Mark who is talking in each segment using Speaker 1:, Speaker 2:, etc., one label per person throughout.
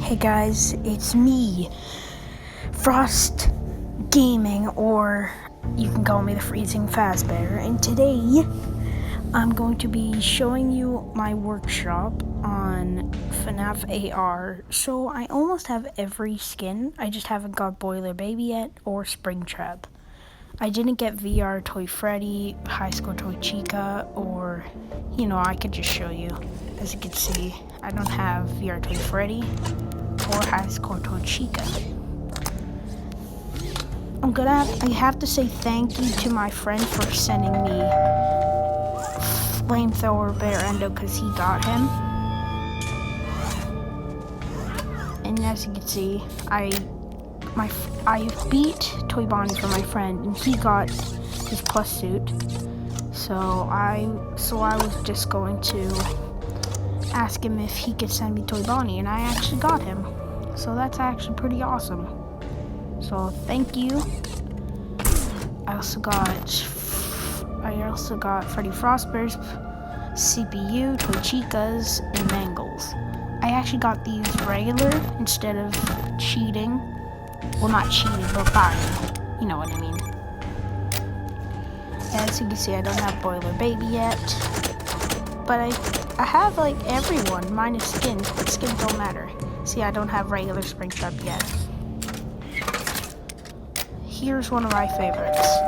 Speaker 1: Hey guys, it's me, Frost Gaming, or you can call me the Freezing Fazbear, and today I'm going to be showing you my workshop on FNAF AR. So I almost have every skin, I just haven't got Boiler Baby yet or Springtrap. I didn't get VR Toy Freddy, High School Toy Chica, or, I could just show you. As you can see, I don't have VR Toy Freddy or High School Toy Chica. I have to say thank you to my friend for sending me Flamethrower Bear Endo because he got him. And as you can see, I beat Toy Bonnie for my friend, and he got his plus suit. So I was just going to ask him if he could send me Toy Bonnie, and I actually got him. So that's actually pretty awesome. So thank you. I also got Freddy Frostbear's CPU, Toy Chicas, and Mangles. I actually got these regular instead of cheating. Well, not cheating, but buying. You know what I mean. As you can see, I don't have Boiler Baby yet. But I have like everyone minus skins, but skins don't matter. See, I don't have regular Springtrap yet. Here's one of my favorites.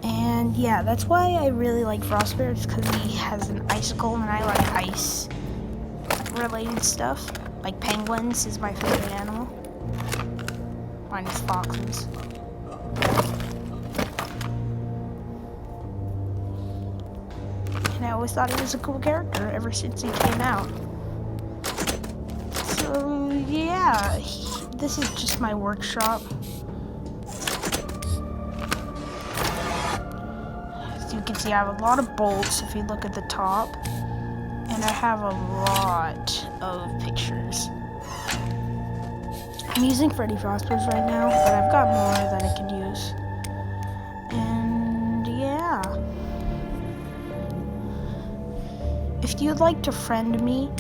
Speaker 1: And yeah, that's why I really like Frostbear, because he has an icicle, and I like ice related stuff. Like penguins is my favorite animal. Minus foxes. And I always thought he was a cool character ever since he came out. So yeah, this is just my workshop. As you can see, I have a lot of bolts if you look at the top. And I have a lot of pictures. I'm using Freddy Frostbear's right now, but I've got more that I could use. And yeah. If you'd like to friend me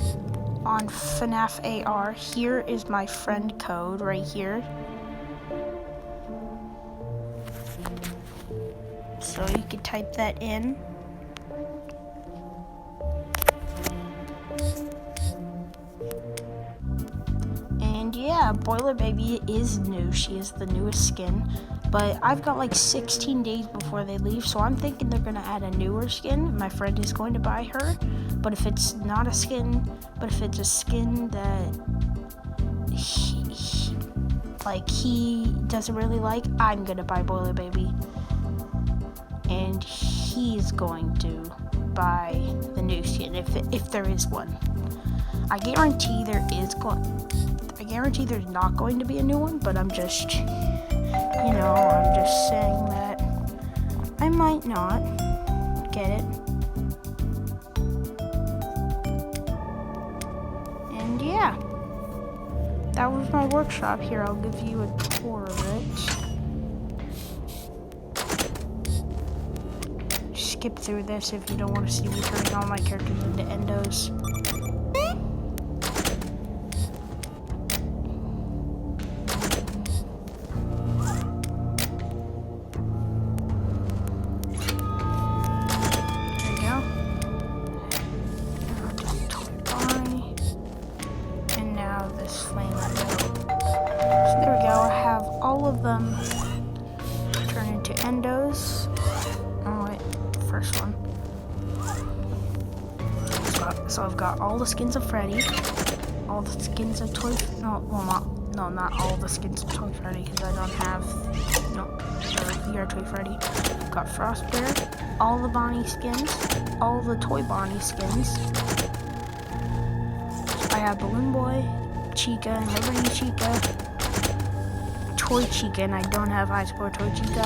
Speaker 1: on FNAF AR, here is my friend code right here. So you can type that in. And yeah, Boiler Baby is new. She is the newest skin. But I've got like 16 days before they leave, so I'm thinking they're going to add a newer skin. My friend is going to buy her. But if it's not a skin, but if it's a skin that he doesn't really like, I'm going to buy Boiler Baby. And he's going to buy the new skin if there is one. I guarantee there's not going to be a new one, but I'm just saying that I might not get it. And yeah, that was my workshop. Here, I'll give you a tour of it. Skip through this if you don't want to see me turning all my characters into endos. All of them turn into endos. Oh wait, first one. So I've got all the skins of Freddy, all the skins of not all the skins of Toy Freddy, because I don't have VR Toy Freddy. I've got Frostbear, all the Bonnie skins, all the Toy Bonnie skins. I have Balloon Boy, Chica, and Liberty Chica. Toy Chica, and I don't have High School Toy Chica.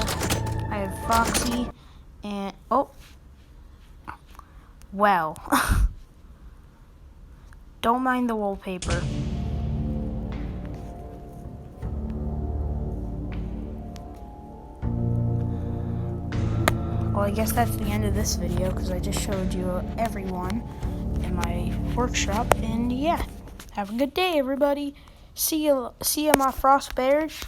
Speaker 1: I have Foxy, and don't mind the wallpaper. well, I guess that's the end of this video because I just showed you everyone in my workshop. And yeah, have a good day, everybody. See you, my frost bears.